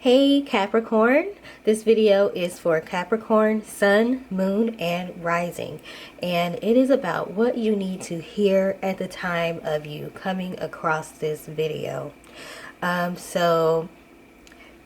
Hey Capricorn, this video is for Capricorn, Sun, Moon, and Rising, and it is about what you need to hear at the time of you coming across this video. So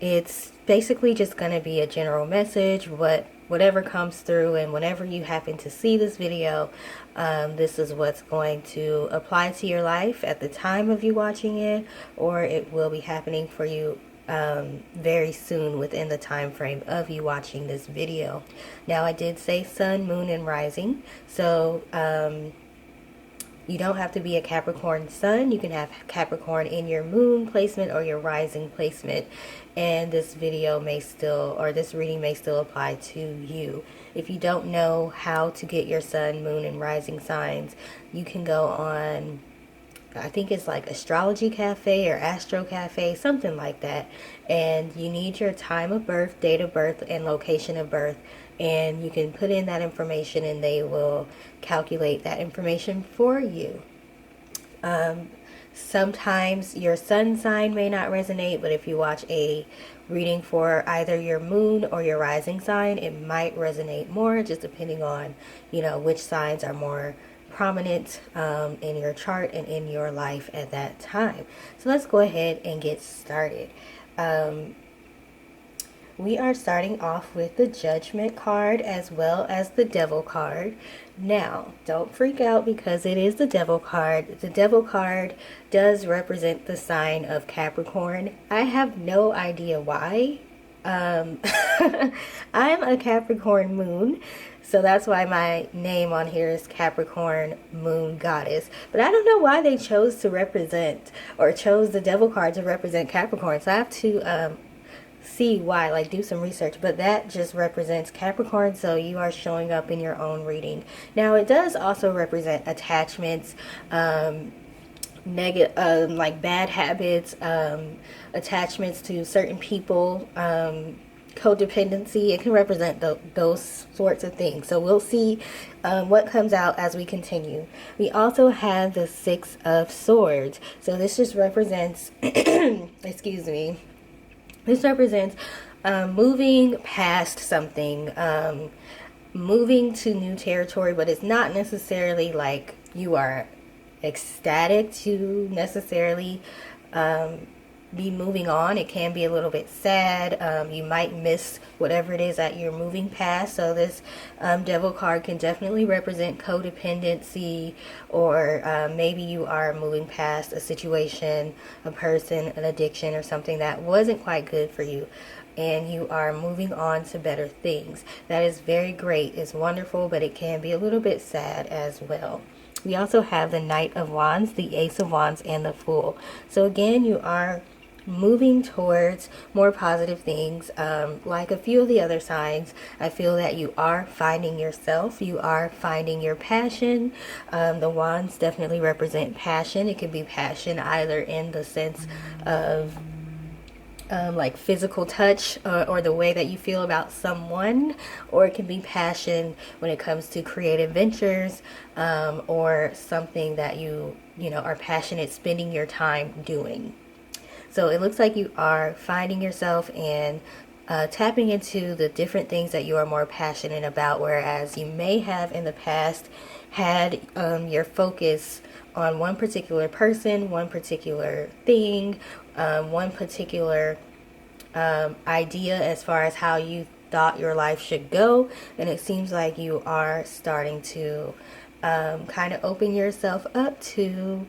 it's basically just going to be a general message, whatever comes through, and whenever you happen to see this video, this is what's going to apply to your life at the time of you watching it, or it will be happening for you very soon within the time frame of you watching this video. Now, I did say Sun, Moon, and Rising, so you don't have to be a Capricorn Sun. You can have Capricorn in your Moon placement or your Rising placement, and this video may still, or this reading may still apply to you. If you don't know how to get your Sun, Moon, and Rising signs, you can go on, I think it's like Astrology Cafe or Astro Cafe, something like that. And you need your time of birth, date of birth, and location of birth. And you can put in that information and they will calculate that information for you. Sometimes your sun sign may not resonate, but if you watch a reading for either your moon or your rising sign, it might resonate more, just depending on, which signs are more prominent in your chart and in your life at that time. So let's go ahead and get started. We are starting off with the Judgment card as well as the Devil card. Now, don't freak out because it is the Devil card. The Devil card does represent the sign of Capricorn. I have no idea why. I'm a Capricorn moon, so that's why my name on here is Capricorn Moon Goddess. But I don't know why they chose to represent, or chose the Devil card to represent Capricorn. So I have to see why, like do some research. But that just represents Capricorn, so you are showing up in your own reading. Now, it does also represent attachments, negative, like bad habits, attachments to certain people, codependency. It can represent those sorts of things. So we'll see what comes out as we continue. We also have the Six of Swords. So this just represents excuse me, this represents moving past something, moving to new territory, but it's not necessarily like you are ecstatic to necessarily be moving on. It can be a little bit sad. You might miss whatever it is that you're moving past. So this Devil card can definitely represent codependency, or maybe you are moving past a situation, a person, an addiction, or something that wasn't quite good for you, and you are moving on to better things. That is very great. It's wonderful, but it can be a little bit sad as well. We also have the Knight of Wands, the Ace of Wands, and the Fool. So again, you are moving towards more positive things. Like a few of the other signs, I feel that you are finding yourself. You are finding your passion. The wands definitely represent passion. It could be passion either in the sense of like physical touch, or the way that you feel about someone, or it can be passion when it comes to creative ventures, or something that you are passionate spending your time doing. So it looks like you are finding yourself and tapping into the different things that you are more passionate about, whereas you may have in the past had your focus on one particular person, one particular thing, one particular idea as far as how you thought your life should go. And it seems like you are starting to kind of open yourself up to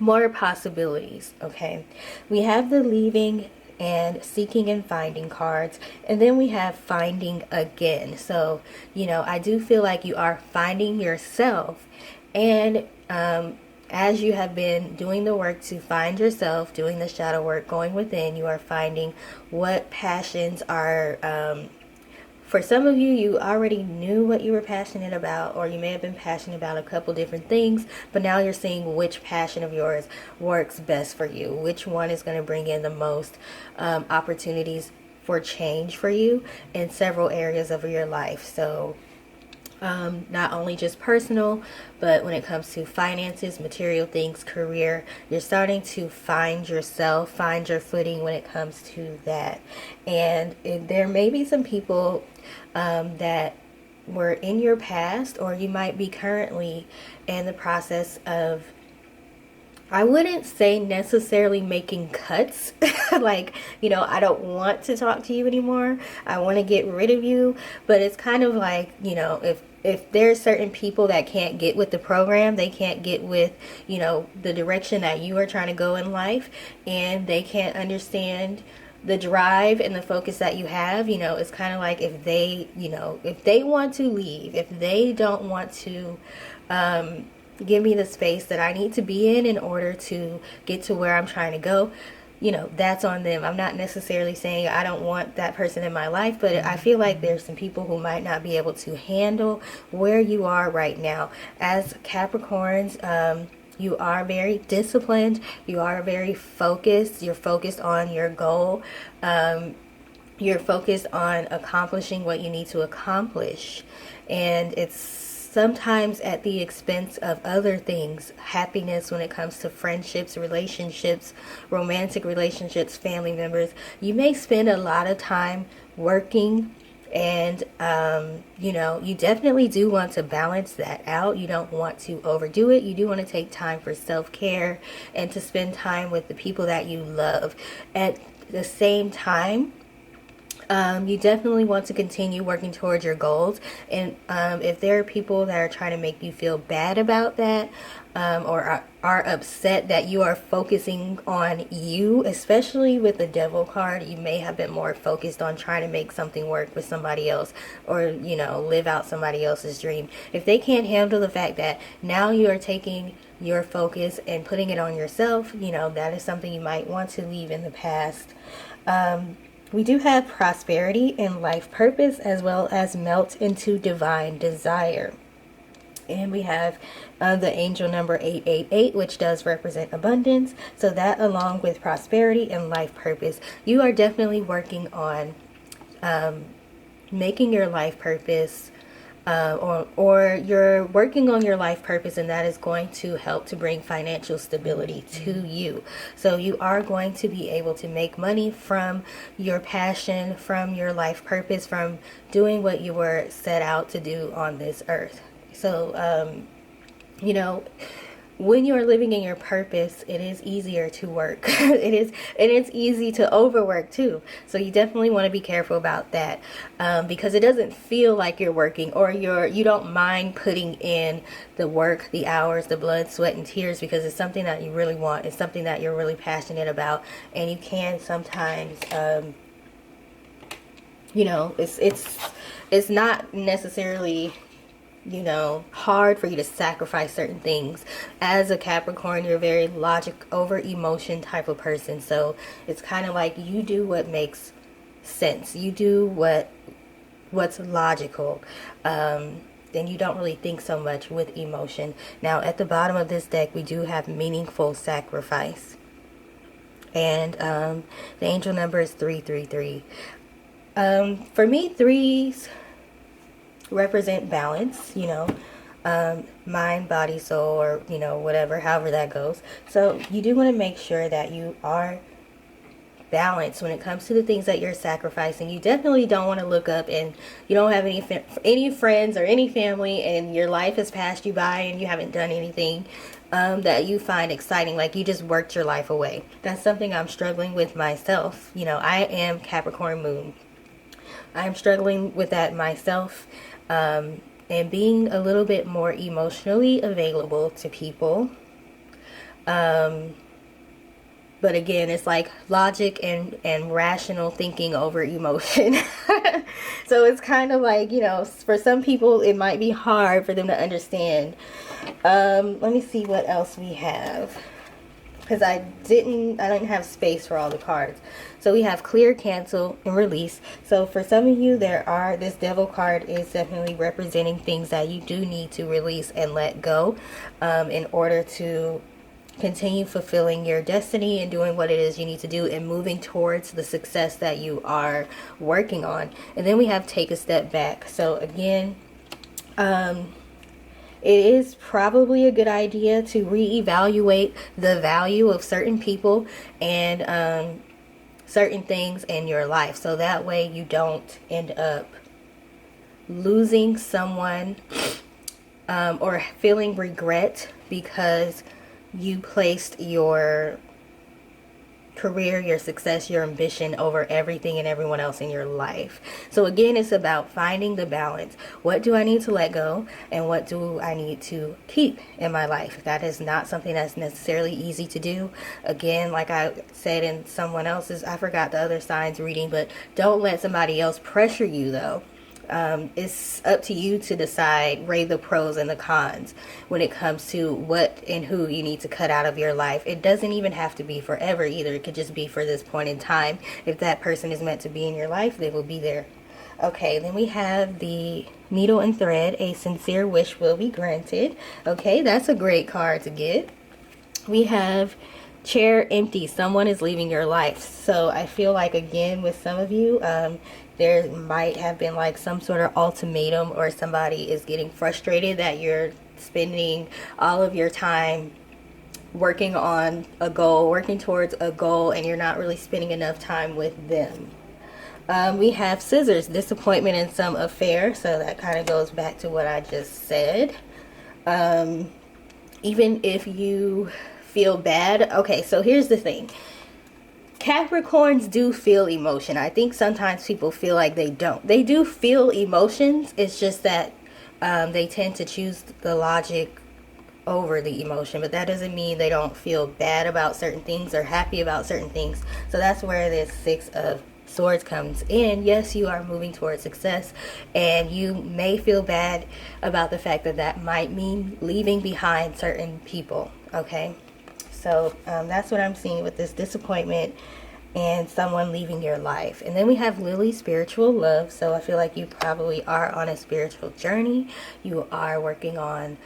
more possibilities. Okay, we have the Leaving and Seeking and Finding cards, and then we have Finding Again. So I do feel like you are finding yourself, and as you have been doing the work to find yourself, doing the shadow work, going within, you are finding what passions are. For some of you, you already knew what you were passionate about, or you may have been passionate about a couple different things, but now you're seeing which passion of yours works best for you, which one is going to bring in the most opportunities for change for you in several areas of your life. So Not only just personal, but when it comes to finances, material things, career, you're starting to find yourself, find your footing when it comes to that. And there may be some people that were in your past, or you might be currently in the process of, I wouldn't say necessarily making cuts. Like, I don't want to talk to you anymore. I want to get rid of you. But it's kind of like, if there's certain people that can't get with the program, they can't get with, the direction that you are trying to go in life, and they can't understand the drive and the focus that you have, it's kind of like if they want to leave, if they don't want to, give me the space that I need to be in order to get to where I'm trying to go, that's on them. I'm not necessarily saying I don't want that person in my life, but I feel like there's some people who might not be able to handle where you are right now. As Capricorns, you are very disciplined. You are very focused. You're focused on your goal. You're focused on accomplishing what you need to accomplish. And it's sometimes at the expense of other things. Happiness when it comes to friendships, relationships, romantic relationships, family members. You may spend a lot of time working, and you definitely do want to balance that out. You don't want to overdo it. You do want to take time for self-care and to spend time with the people that you love. At the same time, you definitely want to continue working towards your goals. And if there are people that are trying to make you feel bad about that, or are upset that you are focusing on you, especially with the Devil card, you may have been more focused on trying to make something work with somebody else, or live out somebody else's dream. If they can't handle the fact that now you are taking your focus and putting it on yourself, that is something you might want to leave in the past. We do have prosperity and life purpose, as well as melt into divine desire. And we have the angel number 888, which does represent abundance. So that, along with prosperity and life purpose, you are definitely working on making your life purpose, or you're working on your life purpose, and that is going to help to bring financial stability to you. So you are going to be able to make money from your passion, from your life purpose, from doing what you were set out to do on this earth. So, when you're living in your purpose, it is easier to work. It's easy to overwork too. So you definitely want to be careful about that, because it doesn't feel like you're working, or you don't mind putting in the work, the hours, the blood, sweat, and tears, because it's something that you really want. It's something that you're really passionate about, and you can sometimes, it's not necessarily hard for you to sacrifice certain things. As a Capricorn, you're a very logic over emotion type of person. So it's kind of like you do what makes sense. You do what's logical. And you don't really think so much with emotion. Now, at the bottom of this deck, we do have meaningful sacrifice. And the angel number is 333. For me, threes represent balance, mind, body, soul, or whatever, however that goes. So you do want to make sure that you are balanced when it comes to the things that you're sacrificing. You definitely don't want to look up and you don't have any friends or any family, and your life has passed you by and you haven't done anything that you find exciting, like you just worked your life away. That's something I'm struggling with myself. I am Capricorn moon. I'm struggling with that myself. And being a little bit more emotionally available to people. But again, it's like logic and rational thinking over emotion. So it's kind of like, for some people, it might be hard for them to understand. Let me see what else we have, because I didn't have space for all the cards. So we have clear, cancel, and release. So for some of you, this devil card is definitely representing things that you do need to release and let go, in order to continue fulfilling your destiny and doing what it is you need to do and moving towards the success that you are working on. And then we have take a step back. So again, It is probably a good idea to reevaluate the value of certain people and certain things in your life, so that way you don't end up losing someone or feeling regret because you placed your career, your success, your ambition over everything and everyone else in your life. So again, it's about finding the balance. What do I need to let go and what do I need to keep in my life? That is not something that's necessarily easy to do. Again, like I said in someone else's, I forgot the other signs reading, but don't let somebody else pressure you though. It's up to you to decide, weigh the pros and the cons when it comes to what and who you need to cut out of your life. It doesn't even have to be forever either. It could just be for this point in time. If that person is meant to be in your life, they will be there. Okay, then we have the Needle and Thread. A sincere wish will be granted. Okay, that's a great card to get. We have Chair Empty. Someone is leaving your life. So I feel like, again, with some of you, there might have been like some sort of ultimatum, or somebody is getting frustrated that you're spending all of your time working on a goal, working towards a goal, and you're not really spending enough time with them. We have Scissors, disappointment in some affair. So that kind of goes back to what I just said. Even if you feel bad. Okay, so here's the thing. Capricorns do feel emotion. I think sometimes people feel like they don't. They do feel emotions. It's just that they tend to choose the logic over the emotion, but that doesn't mean they don't feel bad about certain things or happy about certain things. So that's where this Six of Swords comes in. Yes, you are moving towards success, and you may feel bad about the fact that that might mean leaving behind certain people. Okay, so that's what I'm seeing with this disappointment and someone leaving your life. And then we have Lily, spiritual love. So I feel like you probably are on a spiritual journey. You are working on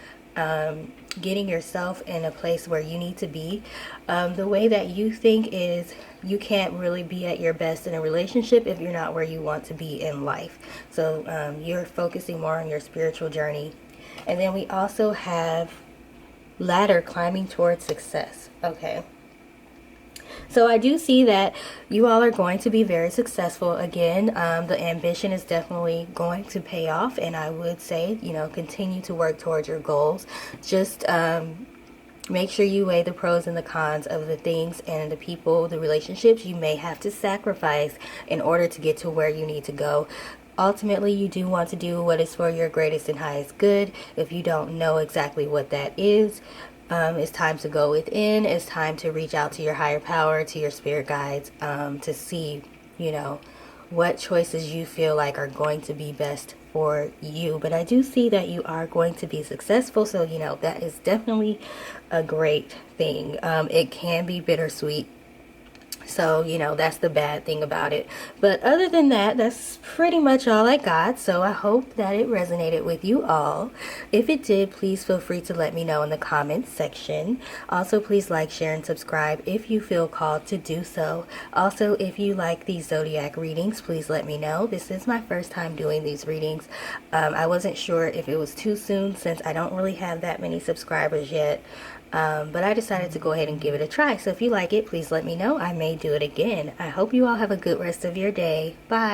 getting yourself in a place where you need to be. The way that you think is you can't really be at your best in a relationship if you're not where you want to be in life. So you're focusing more on your spiritual journey. And then we also have Ladder, climbing towards success. Okay. So I do see that you all are going to be very successful. Again, the ambition is definitely going to pay off, and I would say, you know, continue to work towards your goals. Just make sure you weigh the pros and the cons of the things and the people, the relationships you may have to sacrifice in order to get to where you need to go. Ultimately, you do want to do what is for your greatest and highest good. If you don't know exactly what that is, it's time to go within. It's time to reach out to your higher power, to your spirit guides, to see, you know, what choices you feel like are going to be best for you. But I do see that you are going to be successful, so, you know, that is definitely a great thing. It can be bittersweet. So, you know, that's the bad thing about it. But other than that, that's pretty much all I got. So I hope that it resonated with you all. If it did, please feel free to let me know in the comments section. Also, please like, share, and subscribe if you feel called to do so. Also, if you like these zodiac readings, please let me know. This is my first time doing these readings. I wasn't sure if it was too soon since I don't really have that many subscribers yet. But I decided to go ahead and give it a try. So if you like it, please let me know. I may do it again. I hope you all have a good rest of your day. Bye.